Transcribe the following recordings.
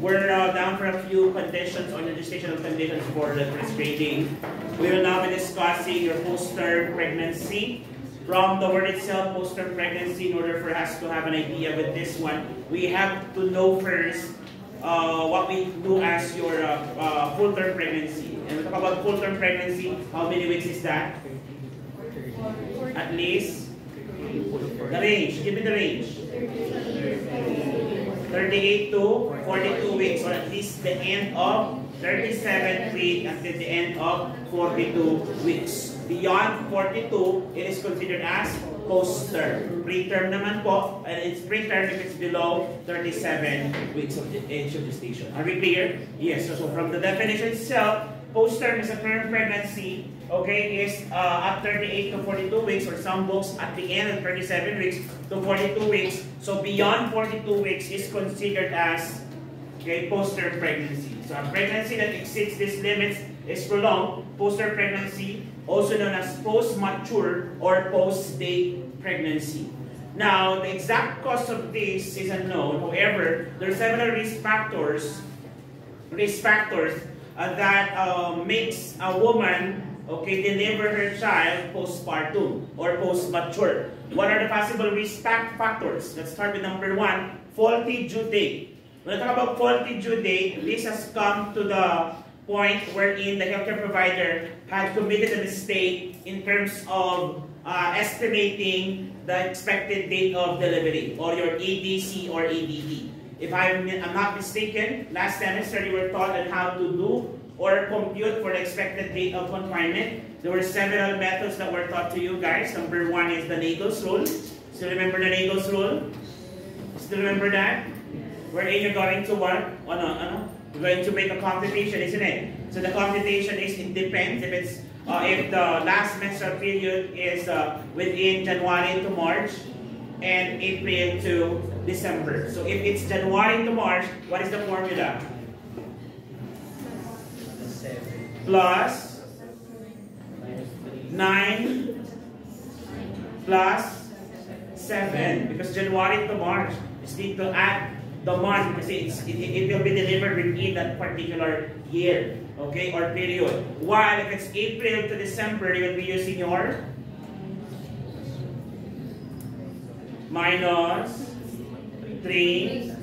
we're down for a few conditions or legislational conditions for the first grading. We will now be discussing your post-term pregnancy. From the word itself, post-term pregnancy, in order for us to have an idea with this one, we have to know first what we do as your full-term pregnancy. And we talk about full-term pregnancy, how many weeks is that? At least? The range, give me the range. 38 to 42 weeks, or at least the end of 37th week until the end of 42 weeks. Beyond 42, it is considered as post-term. Pre-term naman po, and it's pre-term if it's below 37 weeks of the age of gestation. Are we clear? Yes, so from the definition itself, post-term is a term pregnancy, okay, is at 38 to 42 weeks, or some books at the end of 37 weeks to 42 weeks. So beyond 42 weeks is considered as, okay, post-term pregnancy. So a pregnancy that exceeds these limits is prolonged post-term pregnancy, also known as post-mature or post-date pregnancy. Now, the exact cause of this is unknown. However, there are several risk factors that makes a woman, okay, deliver her child postpartum or post-mature. What are the possible risk factors? Let's start with number one, faulty due date. When I talk about faulty due date, this has come to the point wherein the healthcare provider had committed a mistake in terms of estimating the expected date of delivery, or your ADC or ADD. If I'm not mistaken, last semester you were taught on how to do or compute for the expected date of confinement. There were several methods that were taught to you guys. Number one is the Nagel's rule. Still remember the Nagel's rule? Still remember that? Wherein you're going to what? You're going to make a computation, isn't it? So the computation is, it depends if it's if the last menstrual period is within January to March and April to December. So if it's January to March, what is the formula? Plus 9 plus 7, because January to March is need to add the month because it will be delivered within that particular year, okay, or period. While if it's April to December, you will be using your minus 3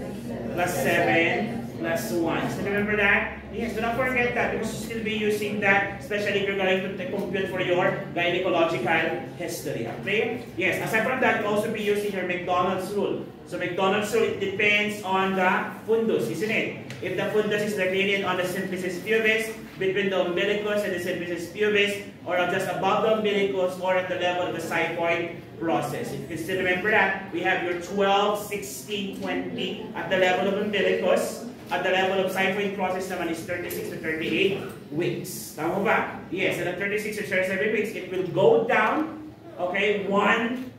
plus 7 plus 1. So remember that? Yes, do not forget that, because you still be using that, especially if you're going to compute for your gynecological history. Okay? Yes, aside from that, you'll also be using your McDonald's rule. So McDonald's rule, it depends on the fundus, isn't it? If the fundus is located on the symphysis pubis, between the umbilicus and the symphysis pubis, or just above the umbilicus, or at the level of the xiphoid process. If you can still remember that, we have your 12, 16, 20 at the level of umbilicus. At the level of xiphoid process naman is 36 to 38 weeks. Tama ba? Yes, at the 36 to 37 weeks, it will go down, okay, one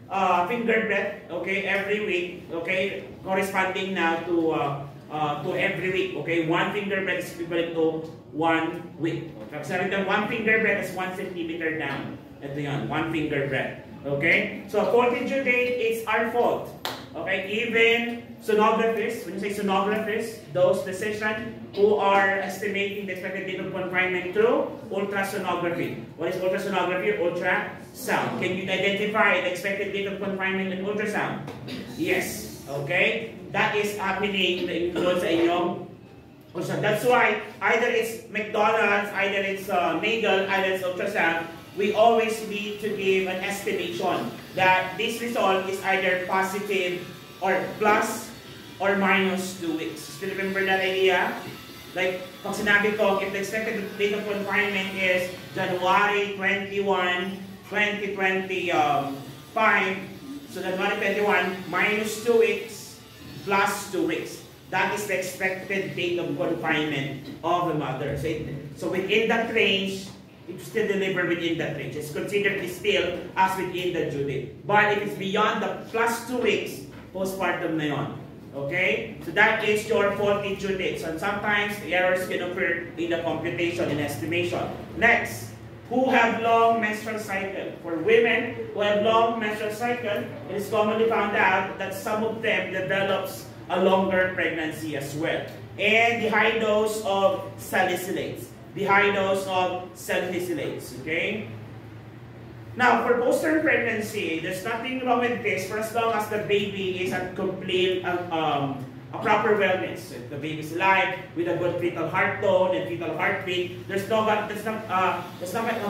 finger breadth, okay, every week, okay, corresponding now to every week, okay, one finger breadth is equivalent to 1 week. Okay, sabi natin, one finger breadth is 1 centimeter down. Ito yan, one finger breadth. Okay, so faulty due date is our fault. Okay, even sonographers, when you say sonographers, those physicians who are estimating the expected date of confinement through ultrasonography. What is ultrasonography? Ultrasound. Can you identify the expected date of confinement in ultrasound? Yes. Okay? That is happening doon sa inyong ultrasound. That's why either it's McDonald's, either it's Nagel, either it's ultrasound, we always need to give an estimation that this result is either positive or plus or minus 2 weeks. Still remember that idea? Like, pag sinabi ko, if the expected date of confinement is January 21, 2025, so January 21 minus 2 weeks plus 2 weeks. That is the expected date of confinement of the mother. So within that range, it's still delivered within that range. It's considered still as within the due date. But if it's beyond the plus 2 weeks, postpartum na yun. Okay? So that is your faulty due date. So sometimes errors can occur in the computation and estimation. Next, who have long menstrual cycle? For women who have long menstrual cycle, it is commonly found out that some of them develops a longer pregnancy as well. and the high dose of salicylates. The high dose of salicylates, okay? Now, for postpartum pregnancy, there's nothing wrong with this for as long as the baby is at complete, a proper wellness. If the baby's alive with a good fetal heart tone and fetal heartbeat, there's not going to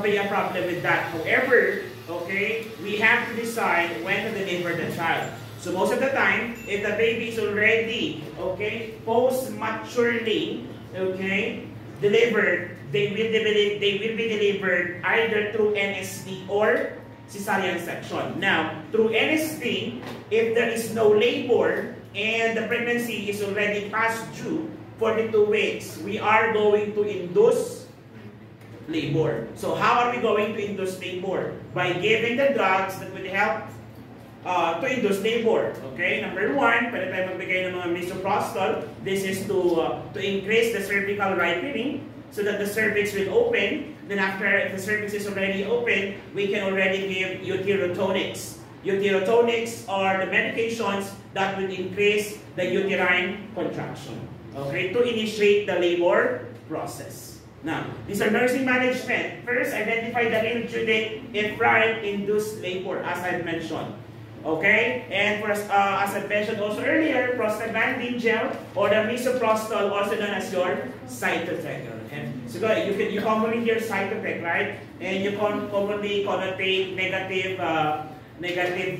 be a problem with that. However, okay, we have to decide when to deliver the child. So most of the time, if the baby is already, okay, post-maturely, okay, delivered, they will be delivered either through NST or cesarean section. Now, through NST, if there is no labor and the pregnancy is already past due 42 weeks, we are going to induce labor. So how are we going to induce labor? By giving the drugs that would help to induce labor. Okay, number one, pwede tayo magbigay ng mga misoprostol. This is to increase the cervical ripening so that the cervix will open. Then after the cervix is already open, we can already give uterotonics. Uterotonics are the medications that will increase the uterine contraction, okay, to initiate the labor process. Now, these are nursing management. First, identify the real due date if induced labor, as I mentioned. Okay, and for, as I mentioned also earlier, prostaglandin gel or the misoprostol, also known as your Cytotec. And so you commonly hear Cytotec, right? And you commonly connotate negative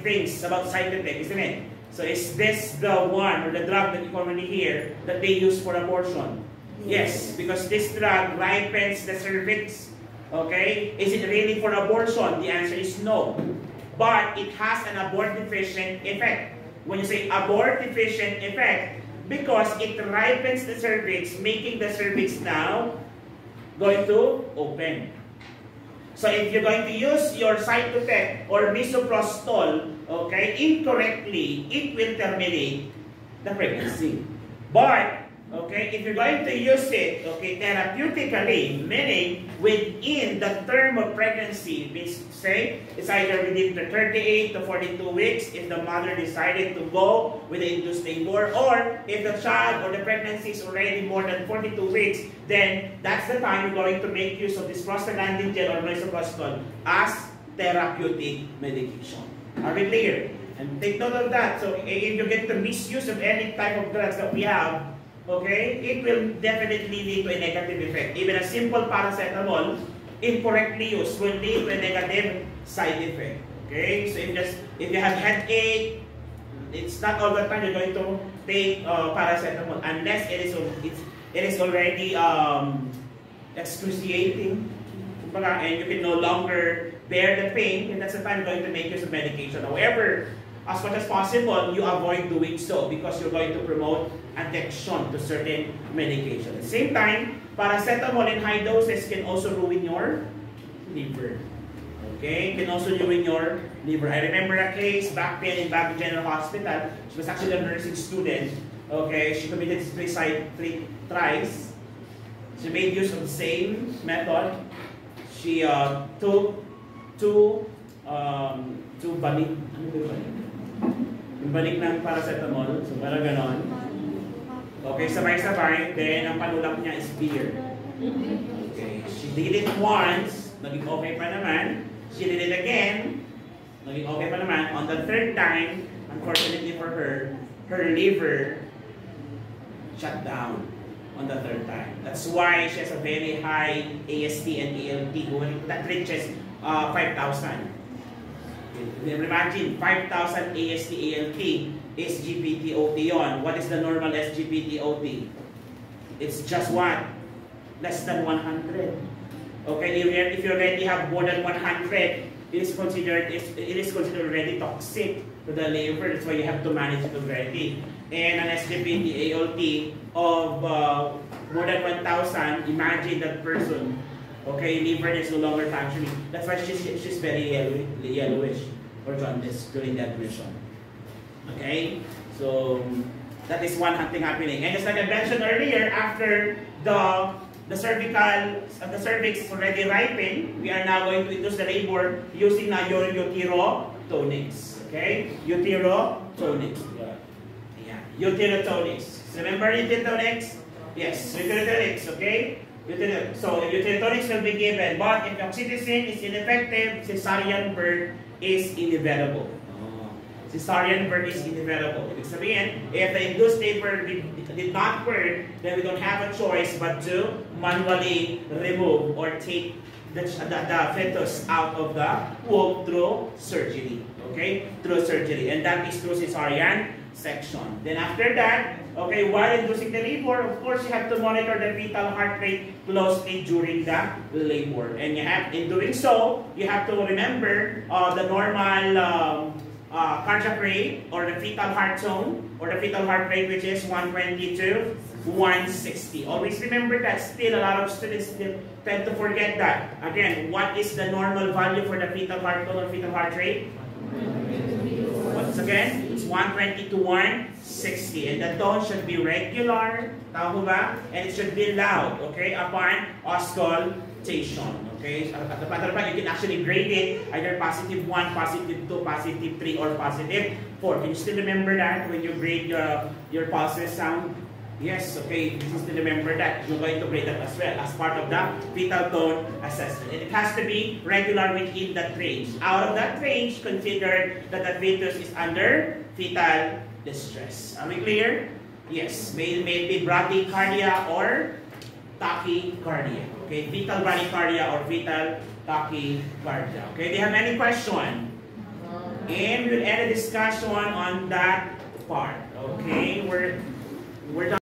things about Cytotec, isn't it? So is this the one or the drug that you commonly hear that they use for abortion? Yes, because this drug ripens the cervix. Okay, is it really for abortion? The answer is no. But it has an abort-deficient effect. When you say abort-deficient effect, because it ripens the cervix, making the cervix now going to open. So if you're going to use your Cytotec or misoprostol, okay, incorrectly, it will terminate the pregnancy. But okay, if you're going to use it, okay, therapeutically, meaning within the term of pregnancy, means say it's either within the 38 to 42 weeks if the mother decided to go with the induced labor, or if the child or the pregnancy is already more than 42 weeks, then that's the time you're going to make use of this prostaglandin gel or misoprostol as therapeutic medication. Are we clear? And take note of that. So if you get the misuse of any type of drugs that we have, okay, it will definitely lead to a negative effect. Even a simple paracetamol, incorrectly used, will lead to a negative side effect. Okay, so if you have headache, it's not all the time you're going to take paracetamol unless it is already excruciating, and you can no longer bear the pain, and that's the time you're going to make use of medication. However, as much as possible, you avoid doing so because you're going to promote addiction to certain medication. At the same time, paracetamol in high doses can also ruin your liver. Okay, can also ruin your liver. I remember a case back then in Baguio General Hospital. She was actually a nursing student. Okay, she committed suicide 3 tries. She made use of the same method. She took two balik. Ano ba balik? Yung balik ng paracetamol, so parang ganon. Okay, sabay-sabay, then ang panulak niya is beer. Okay, she did it once, naging okay pa naman. She did it again, naging okay pa naman. On the third time, unfortunately for her, her liver shut down on the third time. That's why she has a very high AST and ALT that reaches 5,000. Imagine, 5,000 AST ALT is GPT-OT yon. What is the normal SGPT-OT? It's just what? Less than 100. Okay, if you already have more than 100, it is considered already toxic to the liver. That's why you have to manage it already. And an SGPT-ALT of more than 1,000, imagine that person. Okay, liver is no longer functioning. That's why she's very yellowish or jaundice during the admission. Okay, so that is one thing happening. And just like I mentioned earlier, after the cervix is already ripened, we are now going to induce the labor using your uterotonics. Okay, uterotonics. Yeah, uterotonics. So remember uterotonics? Yes, utilitarians, okay? So utilitarians will be given, but if oxytocin is ineffective, cesarean birth is inevitable. Cesarean birth is inevitable. Ibig sabihin, if the induced labor did not work, then we don't have a choice but to manually remove or take the fetus out of the womb through surgery. Okay? Through surgery. And that is through cesarean section. Then after that, okay, while inducing the labor, of course, you have to monitor the fetal heart rate closely during the labor. And you have, in doing so, you have to remember the normal cardiac rate or the fetal heart tone or the fetal heart rate, which is 120 to 160. Always remember that. Still, a lot of students still tend to forget that. Again, what is the normal value for the fetal heart tone or fetal heart rate? Once again, it's 120 to 160. And the tone should be regular, tama ba? And it should be loud, okay, upon auscultation. Okay, as a matter of fact, you can actually grade it either +1, +2, +3, or +4. Can you still remember that when you grade your pulses sound? Yes, okay, you can still remember that. You're going to grade that as well as part of the fetal tone assessment. And it has to be regular within that range. Out of that range, consider that the fetus is under fetal distress. Are we clear? Yes, may it be bradycardia or tachycardia. Okay, fetal bradycardia or fetal tachycardia. Okay, do you have any question? And we'll end the discussion on that part. Okay, we're done.